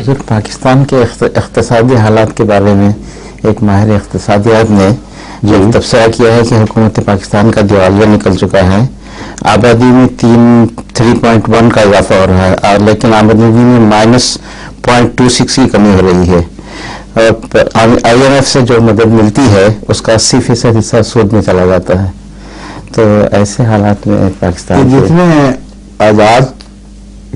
سر پاکستان کے اقتصادی حالات کے بارے میں ایک ماہر اقتصادیات نے تبصرہ کیا ہے کہ حکومت پاکستان کا دیوالیہ نکل چکا ہے. آبادی میں 3.1 کا اضافہ ہو رہا ہے لیکن آمدنی میں -0.26 کی کمی ہو رہی ہے. IMF سے جو مدد ملتی ہے اس کا 80% حصہ سود میں چلا جاتا ہے. تو ایسے حالات میں پاکستان جتنے آزاد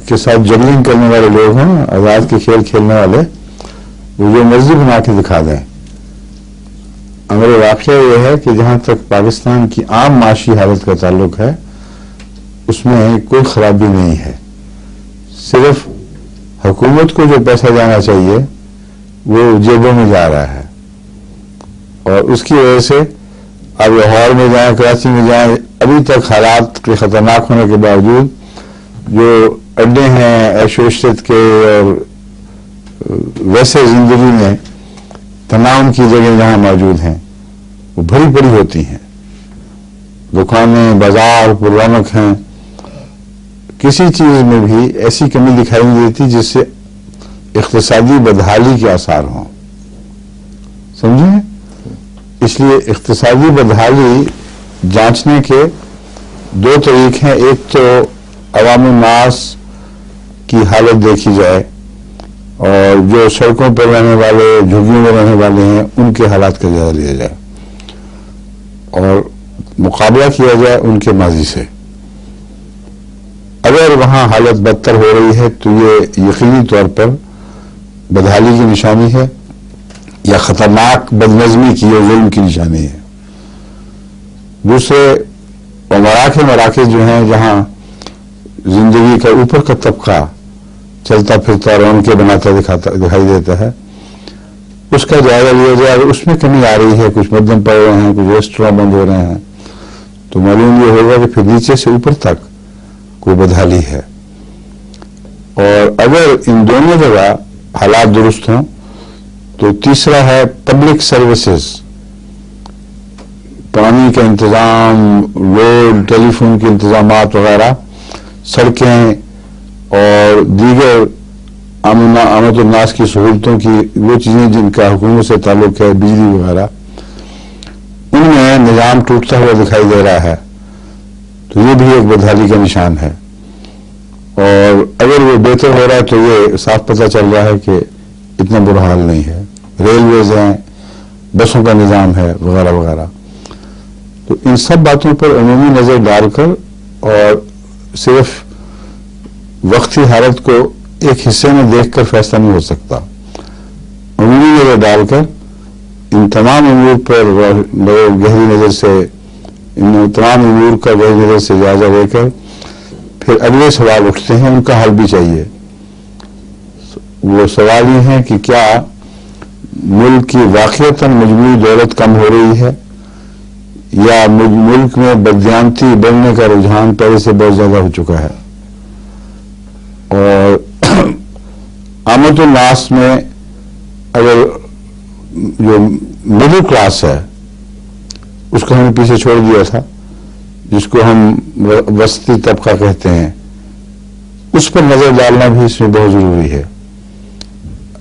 کے ساتھ جگلنگ کرنے والے لوگ ہیں، آزاد کے کھیل کھیلنے والے، وہ جو مرضی بنا کے دکھا دیں. ہمارا واقعہ یہ ہے کہ جہاں تک پاکستان کی عام معاشی حالت کا تعلق ہے اس میں کوئی خرابی نہیں ہے. صرف حکومت کو جو پیسہ جانا چاہیے وہ جیبوں میں جا رہا ہے، اور اس کی وجہ سے اب لاہور میں جائیں، کراچی میں جائیں، ابھی تک حالات کے خطرناک ہونے کے باوجود جو اڈے ہیں عیش و عشرت کے اور ویسے زندگی میں تناؤ کی جگہ جہاں موجود ہیں وہ بھری پڑی ہوتی ہیں. دکانیں، بازار پررونق ہیں. کسی چیز میں بھی ایسی کمی دکھائی نہیں دیتی جس سے اقتصادی بدحالی کے آثار ہوں. سمجھیں؟ اس لیے اقتصادی بدحالی جانچنے کے دو طریقے ہیں. ایک تو عوام الناس کی حالت دیکھی جائے اور جو سڑکوں پر رہنے والے، جھگیوں میں رہنے والے ہیں ان کے حالات کا جائزہ لیا جائے اور مقابلہ کیا جائے ان کے ماضی سے. اگر وہاں حالت بدتر ہو رہی ہے تو یہ یقینی طور پر بدحالی کی نشانی ہے یا خطرناک بدنظمی کی یا ظلم کی نشانی ہے. دوسرے مراکز جو ہیں جہاں زندگی کا اوپر کا طبقہ چلتا پھرتا رونقیں بناتا دکھائی دیتا ہے، اس کا جائزہ لیا جائے. اگر اس میں کمی آ رہی ہے، کچھ مدم پڑ رہے ہیں، کچھ ریسٹوراں بند ہو رہے ہیں، تو معلوم یہ ہوگا کہ پھر نیچے سے اوپر تک کوئی بدحالی ہے. اور اگر ان دونوں جگہ حالات درست ہوں تو تیسرا ہے پبلک سروسز، پانی کا انتظام، روڈ، ٹیلی فون کے انتظامات وغیرہ، سڑکیں اور دیگر آمد الناس کی سہولتوں کی وہ چیزیں جن کا حکومت سے تعلق ہے، بجلی وغیرہ، ان میں نظام ٹوٹتا ہوا دکھائی دے رہا ہے. تو یہ بھی ایک بدحالی کا نشان ہے. اور اگر وہ بہتر ہو رہا ہے تو یہ صاف پتہ چل رہا ہے کہ اتنا برا حال نہیں ہے. ریلویز ہیں، بسوں کا نظام ہے وغیرہ وغیرہ. تو ان سب باتوں پر عمومی نظر ڈال کر اور صرف وقتی حالت کو ایک حصے میں دیکھ کر فیصلہ نہیں ہو سکتا. عمومی نظر ڈال کر ان تمام امور پر گہری نظر سے، ان تمام امور کا گہری نظر سے جائزہ لے کر پھر اگلے سوال اٹھتے ہیں، ان کا حل بھی چاہیے. وہ سوال یہ ہیں کہ کیا ملک کی واقعتاً مجموعی دولت کم ہو رہی ہے یا ملک میں بددیانتی بڑھنے کا رجحان پہلے سے بہت زیادہ ہو چکا ہے. اور آمد الناس میں اگر جو مڈل کلاس ہے اس کو ہم نے پیچھے چھوڑ دیا تھا، جس کو ہم وسطی طبقہ کہتے ہیں، اس پر نظر ڈالنا بھی اس میں بہت ضروری ہے.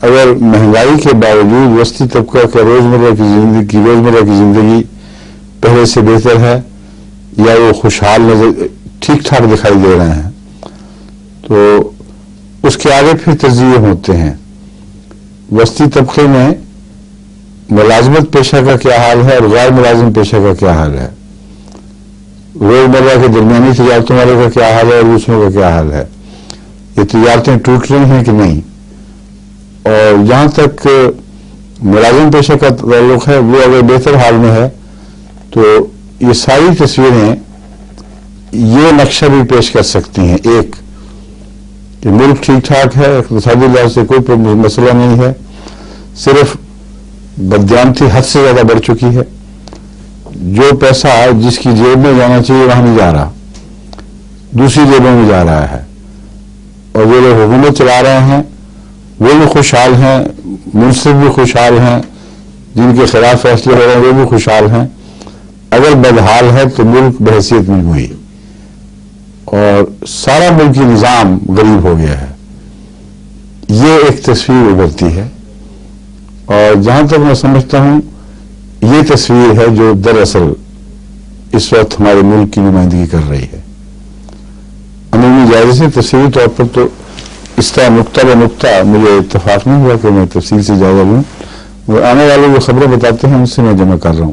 اگر مہنگائی کے باوجود وسطی طبقہ کا روزمرہ کی زندگی پہلے سے بہتر ہے یا وہ خوشحال ٹھیک ٹھاک دکھائی دے رہے ہیں، تو اس کے آگے پھر تجزیے ہوتے ہیں. وسطی طبقے میں ملازمت پیشہ کا کیا حال ہے اور غیر ملازم پیشہ کا کیا حال ہے، روزمرہ کے درمیانی تجارتوں والے کا کیا حال ہے اور دوسروں کا کیا حال ہے، یہ تجارتیں ٹوٹ رہی ہیں کہ نہیں. اور جہاں تک ملازم پیشہ کا تعلق ہے وہ اگر بہتر حال میں ہے تو یہ ساری تصویریں یہ نقشہ بھی پیش کر سکتی ہیں. ایک کہ ملک ٹھیک ٹھاک ہے، اقتصادی لحاظ سے کوئی مسئلہ نہیں ہے، صرف بددیانتی حد سے زیادہ بڑھ چکی ہے. جو پیسہ جس کی جیب میں جانا چاہیے وہاں نہیں جا رہا، دوسری جیبوں میں جا رہا ہے. اور جو لوگ حکومت چلا رہے ہیں وہ بھی خوشحال ہیں، منصف بھی خوشحال ہیں، جن کے خلاف فیصلے ہو رہے ہیں وہ بھی خوشحال ہیں. اگر بدحال ہے تو ملک بحیثیت مجموعی اور سارا ملکی نظام غریب ہو گیا ہے. یہ ایک تصویر ابھرتی ہے، اور جہاں تک میں سمجھتا ہوں یہ تصویر ہے جو دراصل اس وقت ہمارے ملک کی نمائندگی کر رہی ہے۔ عمومی جائزے سے تفصیلی طور پر تو اس طرح نقطہ بہ نقطہ مجھے اتفاق نہیں ہوا کہ میں تفصیل سے جائزہ لوں، اور آنے والے جو خبریں بتاتے ہیں ان سے میں جمع کر رہا ہوں۔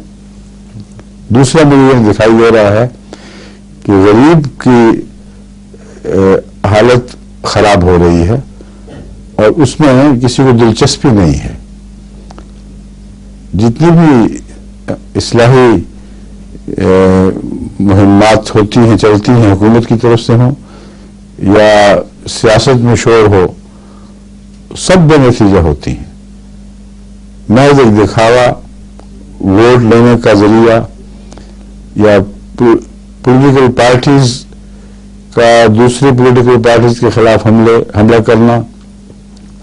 دوسرا مجھے یہ دکھائی دے رہا ہے کہ غریب کی حالت خراب ہو رہی ہے اور اس میں کسی کو دلچسپی نہیں ہے۔ جتنی بھی اصلاحی مہمات ہوتی ہیں، چلتی ہیں، حکومت کی طرف سے ہوں یا سیاست میں شور ہو، سب بے نتیجہ ہوتی ہیں۔ محض ایک دکھاوا، ووٹ لینے کا ذریعہ، یا پولیٹیکل پارٹیز کا دوسری پولیٹیکل پارٹیز کے خلاف حملہ کرنا،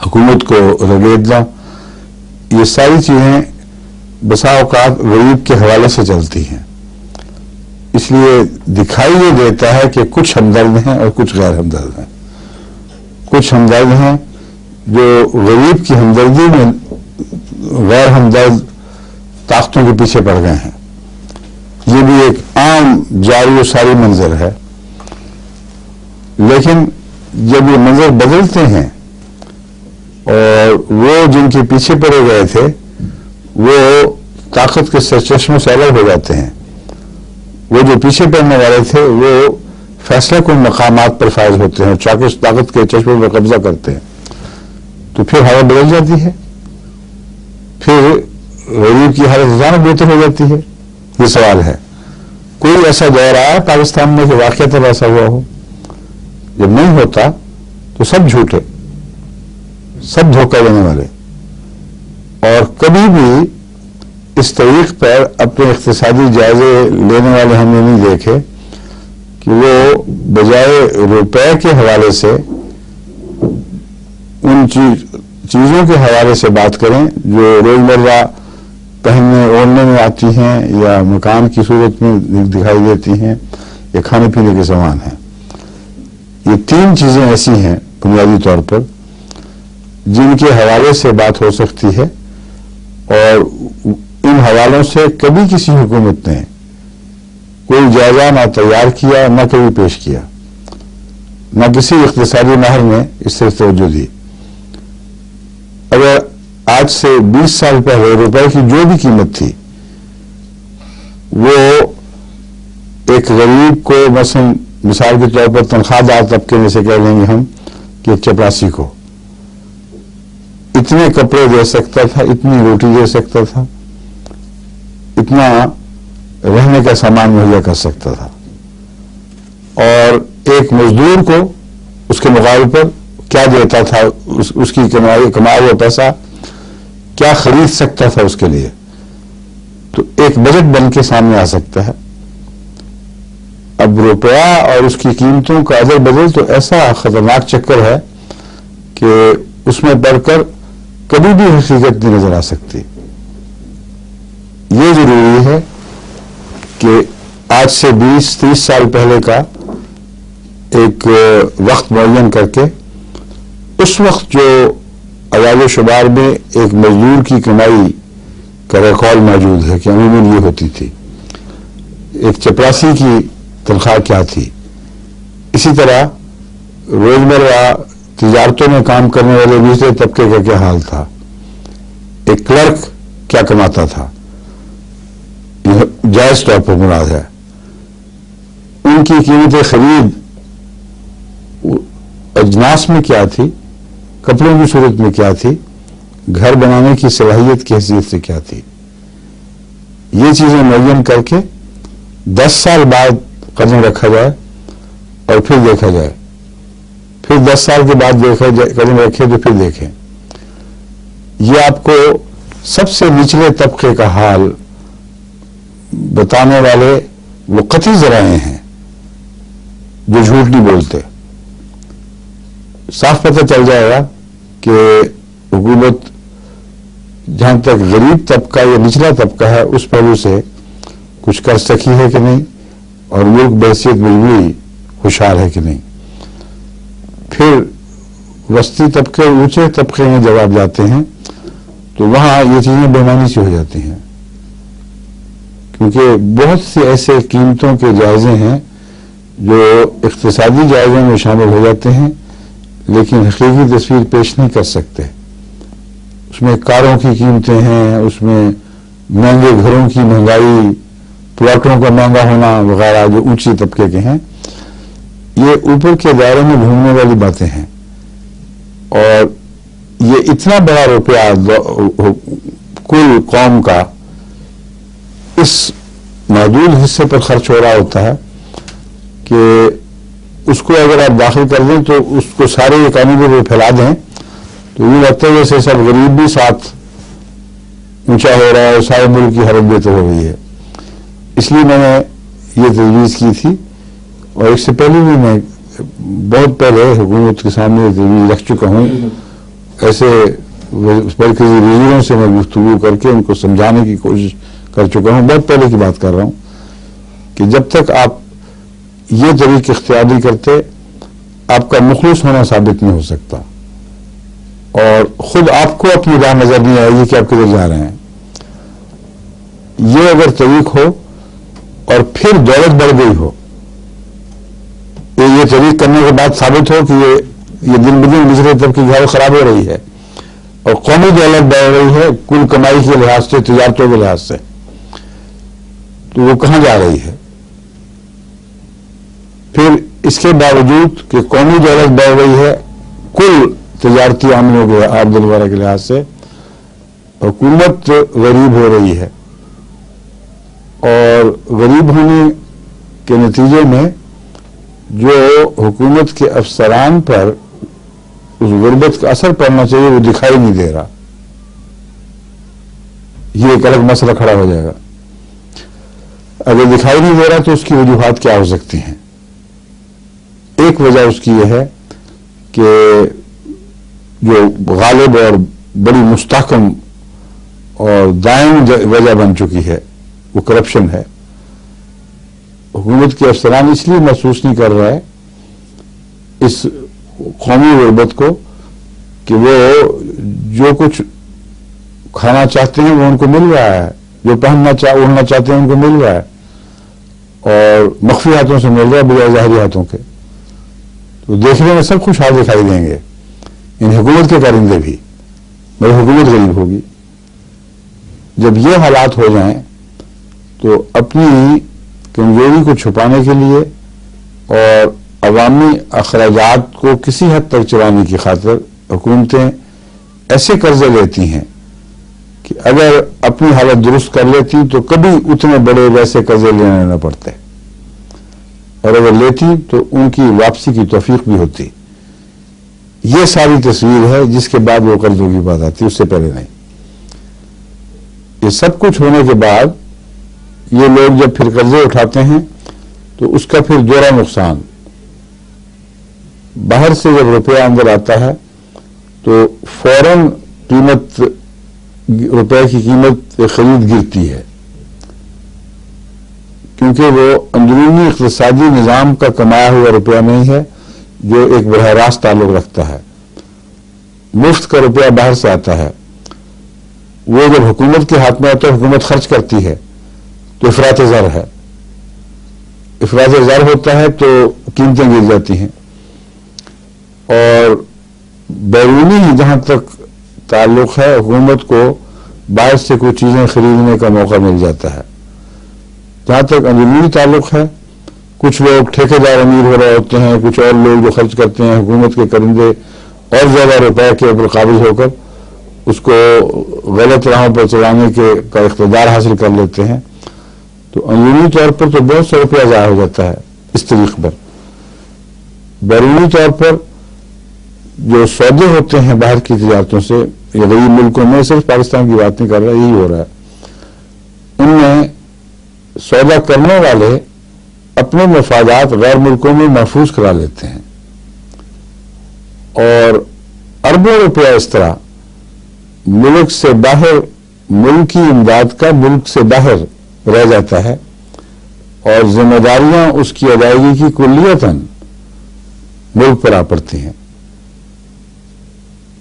حکومت کو رگیدنا، یہ ساری چیزیں بسا اوقات غریب کے حوالے سے چلتی ہیں۔ اس لیے دکھائی یہ دیتا ہے کہ کچھ ہمدرد ہیں اور کچھ غیر ہمدرد ہیں۔ کچھ ہمدرد ہیں جو غریب کی ہمدردی میں غیر ہمدرد طاقتوں کے پیچھے پڑ گئے ہیں۔ یہ بھی ایک عام جاری و ساری منظر ہے، لیکن جب یہ منظر بدلتے ہیں اور وہ جن کے پیچھے پڑے گئے تھے وہ طاقت کے سرچشموں سے الگ ہو جاتے ہیں، وہ جو پیچھے پڑنے والے تھے وہ فیصلہ کن مقامات پر فائز ہوتے ہیں، طاقت کے چشموں پر قبضہ کرتے ہیں، تو پھر حالت بدل جاتی ہے، پھر غریب کی حالت اچانک بہتر ہو جاتی ہے۔ یہ سوال ہے، کوئی ایسا دور آیا پاکستان میں کہ واقعتاً ایسا ہوا ہو؟ جب نہیں ہوتا تو سب جھوٹے، سب دھوکہ دینے والے، اور کبھی بھی اس طریق پر اپنے اقتصادی جائزے لینے والے ہم نے نہیں دیکھے کہ وہ بجائے روپے کے حوالے سے ان چیزوں کے حوالے سے بات کریں جو روزمرہ پہننے اوڑھنے میں آتی ہیں یا مکان کی صورت میں دکھائی دیتی ہیں یا کھانے پینے کے سامان ہیں۔ یہ تین چیزیں ایسی ہیں بنیادی طور پر جن کے حوالے سے بات ہو سکتی ہے، اور ان حوالوں سے کبھی کسی حکومت نے کوئی جائزہ نہ تیار کیا، نہ کبھی پیش کیا، نہ کسی اقتصادی ماہر نے اس سے توجہ دی۔ اگر آج سے 20 سال پہلے روپے کی جو بھی قیمت تھی وہ ایک غریب کو مثال کے طور پر تنخواہ دار طبقے میں سے کہہ لیں گے ہم کہ ایک چپراسی کو اتنے کپڑے دے سکتا تھا، اتنی روٹی دے سکتا تھا، اتنا رہنے کا سامان مہیا کر سکتا تھا، اور ایک مزدور کو اس کے مقابلے پر کیا دیتا تھا، اس کی کمایا ہوا پیسہ کیا خرید سکتا تھا اس کے لیے، تو ایک بجٹ بن کے سامنے آ سکتا ہے۔ اب روپیہ اور اس کی قیمتوں کا ادل بدل تو ایسا خطرناک چکر ہے کہ اس میں پڑھ کر کبھی بھی حقیقت نہیں نظر آ سکتی۔ یہ ضروری ہے کہ آج سے 20-30 سال پہلے کا ایک وقت معین کر کے اس وقت جو اعداد و شمار میں ایک مزدور کی کمائی کا ریکارڈ موجود ہے کہ عموماً یہ ہوتی تھی، ایک چپراسی کی تنخواہ کیا تھی، اسی طرح روزمرہ تجارتوں میں کام کرنے والے دوسرے طبقے کا کیا حال تھا، ایک کلرک کیا کماتا تھا، یہ جائز طور پر مراد ہے، ان کی قیمت خرید اجناس میں کیا تھی، کپڑوں کی صورت میں کیا تھی، گھر بنانے کی صلاحیت کی حیثیت سے کیا تھی۔ یہ چیزیں معین کر کے 10 سال بعد قدم رکھا جائے اور پھر دیکھا جائے، پھر 10 سال کے بعد قدم رکھے تو پھر دیکھیں۔ یہ آپ کو سب سے نچلے طبقے کا حال بتانے والے وہ قطعی ذرائع ہیں جو جھوٹ نہیں بولتے۔ صاف پتہ چل جائے گا کہ حکومت جہاں تک غریب طبقہ یا نچلا طبقہ ہے اس پہلو سے کچھ کر سکی ہے کہ نہیں، اور ملک بحیثیت مجموعی خوشحال ہے کہ نہیں۔ پھر وسطی طبقے اور اونچے طبقے میں جب آپ جاتے ہیں تو وہاں یہ چیزیں بےمانی سی ہو جاتی ہیں، کیونکہ بہت سے ایسے قیمتوں کے جائزے ہیں جو اقتصادی جائزوں میں شامل ہو جاتے ہیں لیکن حقیقی تصویر پیش نہیں کر سکتے. اس میں کاروں کی قیمتیں ہیں، اس میں مہنگے گھروں کی مہنگائی، پلاٹوں کا مہنگا ہونا وغیرہ جو اونچی طبقے کے ہیں. یہ اوپر کے دائرے میں گھومنے والی باتیں ہیں، اور یہ اتنا بڑا روپیہ کل قوم کا اس محدود حصے پر خرچ ہو رہا ہوتا ہے کہ اس کو اگر آپ داخل کر دیں تو اس کو سارے اکانومی پہ پھیلا دیں تو یہ لگتا ہے جیسے سب غریب بھی ساتھ اونچا ہو رہا ہے اور سارے ملک کی حالت بہتر ہو رہی ہے. اس لیے میں نے یہ تجویز کی تھی، اور اس سے پہلے بھی میں بہت پہلے حکومت کے سامنے یہ تجویز رکھ چکا ہوں. ایسے مرکزی وزیروں سے میں گفتگو کر کے ان کو سمجھانے کی کوشش کر چکا ہوں. بہت پہلے کی بات کر رہا ہوں کہ جب تک آپ یہ طریق اختیار نہیں کرتے آپ کا مخلص ہونا ثابت نہیں ہو سکتا، اور خود آپ کو اپنی راہ نظر نہیں آئے گی کہ آپ کدھر جا رہے ہیں. یہ اگر طریق ہو اور پھر دولت بڑھ گئی ہو، یہ طریق کرنے کے بعد ثابت ہو کہ یہ دن بدن نچلے طبقے کی حالت خراب ہو رہی ہے اور قومی دولت بڑھ رہی ہے کل کمائی کے لحاظ سے، تجارتوں کے لحاظ سے، تو وہ کہاں جا رہی ہے؟ پھر اس کے باوجود کہ قومی دولت بڑھ رہی ہے کل تجارتی عملوں کے آمدن وغیرہ کے لحاظ سے، حکومت غریب ہو رہی ہے، اور غریب ہونے کے نتیجے میں جو حکومت کے افسران پر اس غربت کا اثر پڑنا چاہیے وہ دکھائی نہیں دے رہا. یہ ایک الگ مسئلہ کھڑا ہو جائے گا. اگر دکھائی نہیں دے رہا تو اس کی وجوہات کیا ہو سکتی ہیں؟ ایک وجہ اس کی یہ ہے کہ جو غالب اور بڑی مستحکم اور دائم وجہ بن چکی ہے وہ کرپشن ہے. حکومت کے افسران اس لیے محسوس نہیں کر رہا ہے اس قومی غربت کو کہ وہ جو کچھ کھانا چاہتے ہیں وہ ان کو مل رہا ہے، جو اڑنا چاہتے ہیں ان کو مل رہا ہے، اور مخفی ہاتھوں سے مل رہا ہے بجائے ظاہری ہاتھوں کے. تو دیکھنے میں سب خوشحال دکھائی دیں گے ان حکومت کے کارندے بھی، مگر حکومت غریب ہوگی. جب یہ حالات ہو جائیں تو اپنی کمزوری کو چھپانے کے لیے اور عوامی اخراجات کو کسی حد تک چلانے کی خاطر حکومتیں ایسے قرضے لیتی ہیں کہ اگر اپنی حالت درست کر لیتی تو کبھی اتنے بڑے ویسے قرضے لینے نہ پڑتے، اور اگر لیتی تو ان کی واپسی کی توفیق بھی ہوتی. یہ ساری تصویر ہے جس کے بعد وہ قرضوں کی بات آتی، اس سے پہلے نہیں. یہ سب کچھ ہونے کے بعد یہ لوگ جب پھر قرضے اٹھاتے ہیں تو اس کا پھر دوہرا نقصان. باہر سے جب روپیہ اندر آتا ہے تو فوراً روپے کی قیمت خرید گرتی ہے، کیونکہ وہ اندرونی اقتصادی نظام کا کمایا ہوا روپیہ نہیں ہے جو ایک براہ راست تعلق رکھتا ہے. مفت کا روپیہ باہر سے آتا ہے، وہ جب حکومت کے ہاتھ میں آتا ہے حکومت خرچ کرتی ہے تو افراط زر ہے. افراط زر ہوتا ہے تو قیمتیں گر جاتی ہیں، اور بیرونی جہاں تک تعلق ہے حکومت کو باہر سے کوئی چیزیں خریدنے کا موقع مل جاتا ہے. جہاں تک اندرونی تعلق ہے کچھ لوگ ٹھیکیدار امیر ہو رہے ہوتے ہیں، کچھ اور لوگ جو خرچ کرتے ہیں حکومت کے کرندے اور زیادہ روپے کے اوپر قابض ہو کر اس کو غلط راہوں پر چلانے کا اقتدار حاصل کر لیتے ہیں. تو اندرونی طور پر تو بہت سا روپیہ ضائع ہو جاتا ہے اس طریق پر. بیرونی طور پر جو سودے ہوتے ہیں باہر کی تجارتوں سے، یہ غریب ملکوں میں، صرف پاکستان کی بات نہیں کر رہا، یہی ہو رہا ہے، ان میں سودا کرنے والے اپنے مفادات غیر ملکوں میں محفوظ کرا لیتے ہیں، اور اربوں روپیہ اس طرح ملک سے باہر، ملک کی امداد کا ملک سے باہر رہ جاتا ہے، اور ذمہ داریاں اس کی ادائیگی کی کلیتاً ملک پر آ پڑتی ہیں.